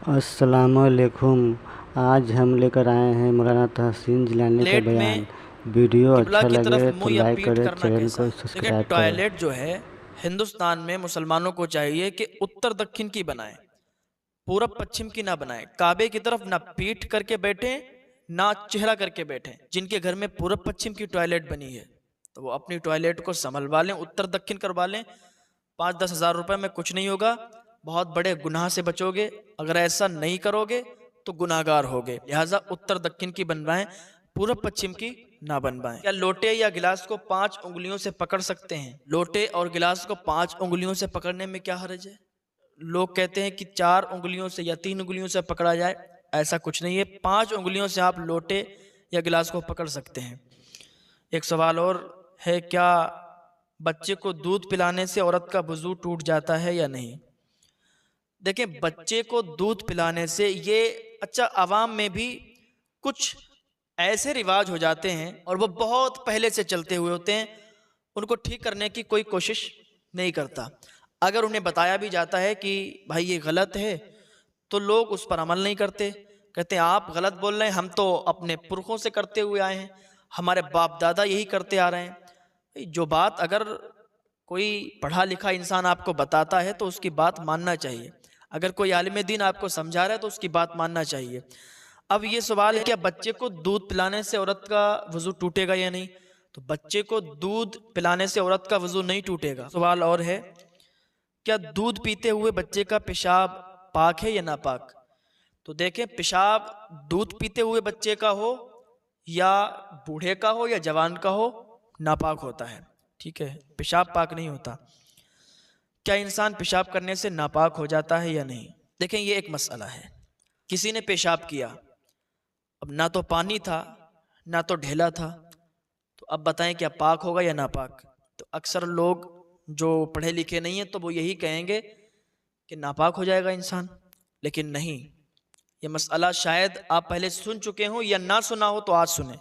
अस्सलामुअलैकुम। आज हम लेकर आए हैं मौलाना तहसीन जिलानी का टॉयलेट बयान। में वीडियो किबला अच्छा की तरफ लगे तो मुंह या लाइक पीठ करें, करना चैनल कैसा को है? देखिए, सब्सक्राइब करें। टॉयलेट जो है हिंदुस्तान में मुसलमानों को चाहिए कि उत्तर दक्षिण की बनाए, पूरब पश्चिम की ना बनाए। काबे की तरफ ना पीठ करके बैठे, ना चेहरा करके बैठे। जिनके घर में पूरब पश्चिम की टॉयलेट बनी है तो वो अपनी टॉयलेट को संभलवा लें, उत्तर दक्षिण करवा लें। 5-10 हज़ार रुपए में कुछ नहीं होगा, बहुत बड़े गुनाह से बचोगे। अगर ऐसा नहीं करोगे तो गुनाहगार होगे। लिहाजा उत्तर दक्षिण की बनवाएं, पूरब पश्चिम की ना बनवाएं। क्या लोटे या गिलास को 5 उंगलियों से पकड़ सकते हैं? लोटे और गिलास को 5 उंगलियों से पकड़ने में क्या हर्ज है? लोग कहते हैं कि 4 उंगलियों से या 3 उंगलियों से पकड़ा जाए। ऐसा कुछ नहीं है, 5 उंगलियों से आप लोटे या गिलास को पकड़ सकते हैं। एक सवाल और है, क्या बच्चे को दूध पिलाने से औरत का वजू टूट जाता है या नहीं? देखें, बच्चे को दूध पिलाने से ये अच्छा, आवाम में भी कुछ ऐसे रिवाज हो जाते हैं और वो बहुत पहले से चलते हुए होते हैं, उनको ठीक करने की कोई कोशिश नहीं करता। अगर उन्हें बताया भी जाता है कि भाई ये गलत है, तो लोग उस पर अमल नहीं करते। कहते हैं आप गलत बोल रहे हैं, हम तो अपने पुरखों से करते हुए आए हैं, हमारे बाप दादा यही करते आ रहे हैं। भाई, जो बात अगर कोई पढ़ा लिखा इंसान आपको बताता है तो उसकी बात मानना चाहिए। अगर कोई आलिम दीन आपको समझा रहा है तो उसकी बात मानना चाहिए। अब ये सवाल है, क्या बच्चे को दूध पिलाने से औरत का वजू टूटेगा या नहीं? तो बच्चे को दूध पिलाने से औरत का वजू नहीं टूटेगा। सवाल और है, क्या दूध पीते हुए बच्चे का पेशाब पाक है या नापाक? तो देखें, पेशाब दूध पीते हुए बच्चे का हो या बूढ़े का हो या जवान का हो, नापाक होता है। ठीक है, पेशाब पाक नहीं होता। क्या इंसान पेशाब करने से नापाक हो जाता है या नहीं? देखें, ये एक मसला है। किसी ने पेशाब किया, अब ना तो पानी था ना तो ढेला था, तो अब बताएं क्या पाक होगा या नापाक? तो अक्सर लोग जो पढ़े लिखे नहीं हैं तो वो यही कहेंगे कि नापाक हो जाएगा इंसान। लेकिन नहीं, ये मसला शायद आप पहले सुन चुके हो या ना सुना हो, तो आज सुने।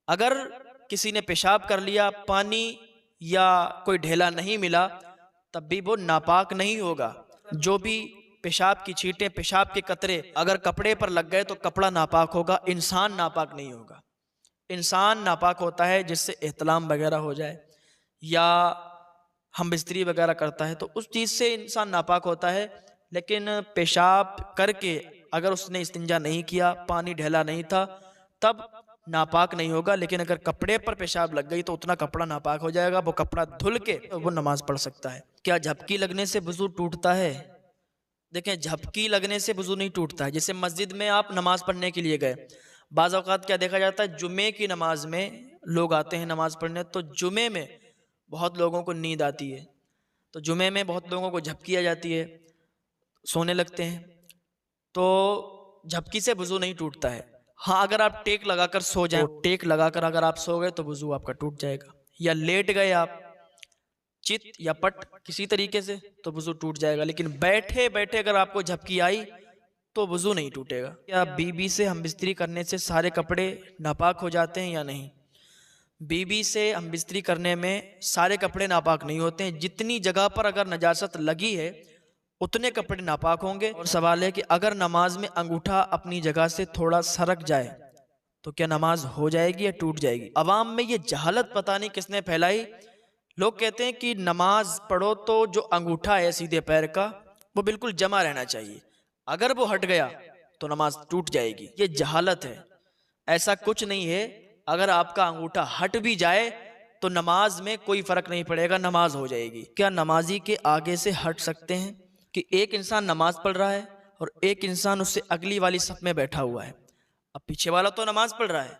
अगर किसी ने पेशाब कर लिया, पानी या कोई ढेला नहीं मिला, तब भी वो नापाक नहीं होगा। जो भी पेशाब की छींटें, पेशाब के कतरे अगर कपड़े पर लग गए तो कपड़ा नापाक होगा, इंसान नापाक नहीं होगा। इंसान नापाक होता है जिससे एहतलाम वगैरह हो जाए, या हम बिस्तरी वगैरह करता है तो उस चीज़ से इंसान नापाक होता है। लेकिन पेशाब करके अगर उसने इस्तिंजा नहीं किया, पानी ढेला नहीं था, तब नापाक नहीं होगा। लेकिन अगर कपड़े पर पेशाब लग गई तो उतना कपड़ा नापाक हो जाएगा, वो कपड़ा धुल के वो नमाज पढ़ सकता है। क्या झपकी लगने से वजू टूटता है? देखें, झपकी लगने से वजू नहीं टूटता है। जैसे मस्जिद में आप नमाज पढ़ने के लिए गए, बाज़ औक़ात क्या देखा जाता है, जुमे की नमाज में लोग आते हैं नमाज पढ़ने, तो जुमे में बहुत लोगों को नींद आती है, तो जुमे में बहुत लोगों को झपकी आ जाती है, सोने लगते हैं। तो झपकी से वजू नहीं टूटता है। हाँ, अगर आप टेक लगाकर सो जाएं, तो टेक लगाकर अगर आप सो गए तो वजू आपका टूट जाएगा। या लेट गए आप चित या पट किसी तरीके से, तो वजू टूट जाएगा। लेकिन बैठे बैठे अगर आपको झपकी आई तो वजू नहीं टूटेगा। क्या बीबी से हम बिस्तरी करने से सारे कपड़े नापाक हो जाते हैं या नहीं? बीबी से हम बिस्तरी करने में सारे कपड़े नापाक नहीं होते हैं। जितनी जगह पर अगर नजासत लगी है उतने कपड़े नापाक होंगे। और सवाल है कि अगर नमाज में अंगूठा अपनी जगह से थोड़ा सरक जाए तो क्या नमाज हो जाएगी या टूट जाएगी? अवाम में ये जहालत पता नहीं किसने फैलाई। लोग कहते हैं कि नमाज पढ़ो तो जो अंगूठा है सीधे पैर का वो बिल्कुल जमा रहना चाहिए, अगर वो हट गया तो नमाज टूट जाएगी। ये जहालत है, ऐसा कुछ नहीं है। अगर आपका अंगूठा हट भी जाए तो नमाज में कोई फर्क नहीं पड़ेगा, नमाज हो जाएगी। क्या नमाजी के आगे से हट सकते हैं? कि एक इंसान नमाज पढ़ रहा है और एक इंसान उससे अगली वाली सफ में बैठा हुआ है। अब पीछे वाला तो नमाज पढ़ रहा है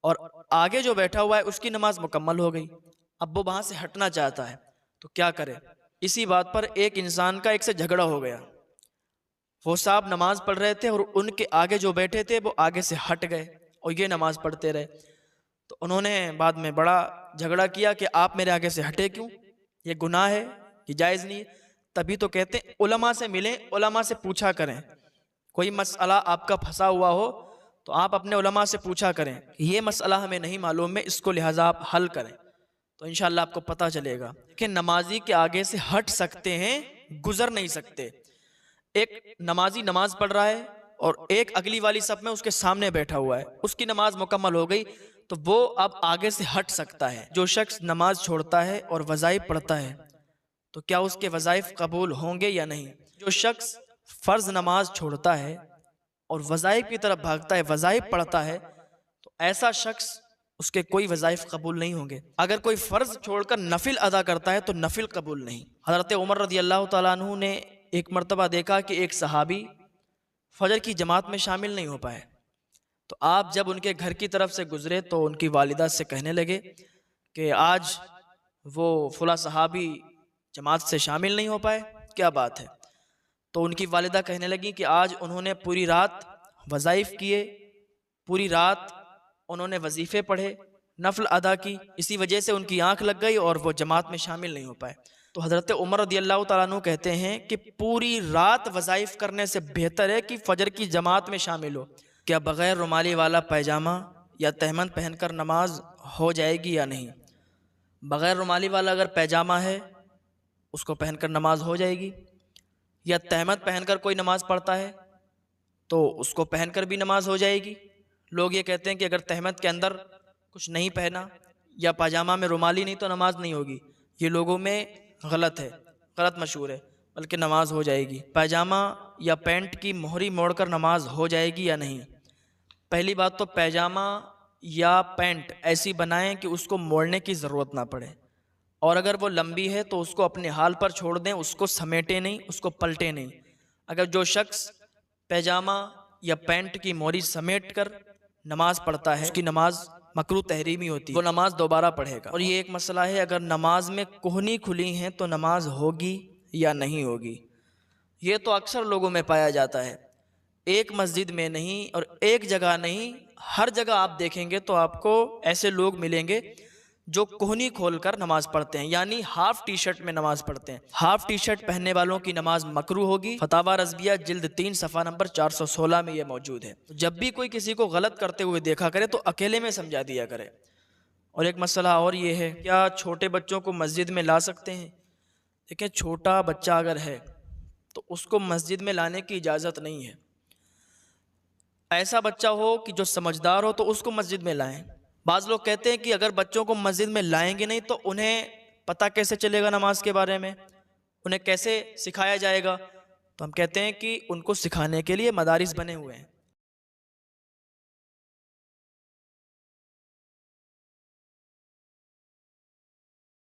और आगे जो बैठा हुआ है उसकी नमाज मुकम्मल हो गई, अब वो वहां से हटना चाहता है, तो क्या करे? इसी बात पर एक इंसान का एक से झगड़ा हो गया। वो साहब नमाज पढ़ रहे थे और उनके आगे जो बैठे थे वो आगे से हट गए और ये नमाज पढ़ते रहे। तो उन्होंने बाद में बड़ा झगड़ा किया कि आप मेरे आगे से हटे क्यों, ये गुनाह है, ये जायज़ नहीं है। तभी तो कहते हैं उलमा से मिलें, उलमा से पूछा करें। कोई मसला आपका फंसा हुआ हो तो आप अपने उलमा से पूछा करें कि ये मसला हमें नहीं मालूम है, इसको लिहाजा आप हल करें, तो इंशाल्लाह आपको पता चलेगा कि नमाजी के आगे से हट सकते हैं, गुजर नहीं सकते। एक नमाजी नमाज पढ़ रहा है और एक अगली वाली सफ में उसके सामने बैठा हुआ है, उसकी नमाज मुकम्मल हो गई तो वो अब आगे से हट सकता है। जो शख्स नमाज छोड़ता है और वज़ाइफ पढ़ता है तो क्या उसके वज़ाइफ कबूल होंगे या नहीं? जो शख्स फ़र्ज़ नमाज छोड़ता है और वज़ाइफ की तरफ भागता है, वज़ाइफ पढ़ता है, तो ऐसा शख्स, उसके कोई वज़ाइफ कबूल नहीं होंगे। अगर कोई फ़र्ज़ छोड़कर नफिल अदा करता है तो नफिल कबूल नहीं। हज़रत उमर रज़ी अल्लाह तआला अन्हु ने एक मरतबा देखा कि एक सहाबी फजर की जमात में शामिल नहीं हो पाए, तो आप जब उनके घर की तरफ से गुजरे तो उनकी वालिदा से कहने लगे कि आज वो फला सहाबी जमात से शामिल नहीं हो पाए, क्या बात है? तो उनकी वालिदा कहने लगी कि आज उन्होंने पूरी रात वज़ाइफ किए, पूरी रात उन्होंने वजीफ़े पढ़े, नफल अदा की, इसी वजह से उनकी आंख लग गई और वो जमात में शामिल नहीं हो पाए। तो हज़रत उमर रदियल्लाहु ताला अन्हु कहते हैं कि पूरी रात वज़ाइफ करने से बेहतर है कि फजर की जमात में शामिल हो। क्या बग़ैर रुमाली वाला पैजामा या तहमद पहनकर नमाज हो जाएगी या नहीं? बग़ैर रुमाली वाला अगर पैजामा है उसको पहनकर नमाज हो जाएगी, या तहमद पहनकर कोई नमाज पढ़ता है तो उसको पहनकर भी नमाज हो जाएगी। लोग ये कहते हैं कि अगर तहमद के अंदर कुछ नहीं पहना या पाजामा में रुमाली नहीं तो नमाज नहीं होगी। ये लोगों में गलत है, गलत मशहूर है, बल्कि नमाज हो जाएगी। पैजामा या पैंट की मोहरी मोड़कर नमाज हो जाएगी या नहीं? पहली बात तो पैजामा या पैंट ऐसी बनाएं कि उसको मोड़ने की ज़रूरत ना पड़े, और अगर वो लंबी है तो उसको अपने हाल पर छोड़ दें, उसको समेटे नहीं, उसको पलटे नहीं। अगर जो शख्स पैजामा या पैंट की मोरी समेट कर नमाज पढ़ता है उसकी नमाज मकरू तहरीमी होती है, वो नमाज दोबारा पढ़ेगा। और ये एक मसला है, अगर नमाज में कोहनी खुली हैं तो नमाज होगी या नहीं होगी। ये तो अक्सर लोगों में पाया जाता है, एक मस्जिद में नहीं और एक जगह नहीं, हर जगह आप देखेंगे तो आपको ऐसे लोग मिलेंगे जो कोहनी खोलकर नमाज पढ़ते हैं, यानी हाफ टी शर्ट में नमाज पढ़ते हैं। हाफ टी शर्ट पहनने वालों की नमाज मकरू होगी। फतावा रज़विया जिल्द 3 सफ़ा नंबर 416 में यह मौजूद है। जब भी कोई किसी को गलत करते हुए देखा करे तो अकेले में समझा दिया करे। और एक मसला और ये है, क्या छोटे बच्चों को मस्जिद में ला सकते हैं? देखिए, छोटा बच्चा अगर है तो उसको मस्जिद में लाने की इजाज़त नहीं है। ऐसा बच्चा हो कि जो समझदार हो तो उसको मस्जिद में लाएं। बाज़ लोग कहते हैं कि अगर बच्चों को मस्जिद में लाएंगे नहीं तो उन्हें पता कैसे चलेगा नमाज के बारे में, उन्हें कैसे सिखाया जाएगा? तो हम कहते हैं कि उनको सिखाने के लिए मदारिस बने हुए हैं।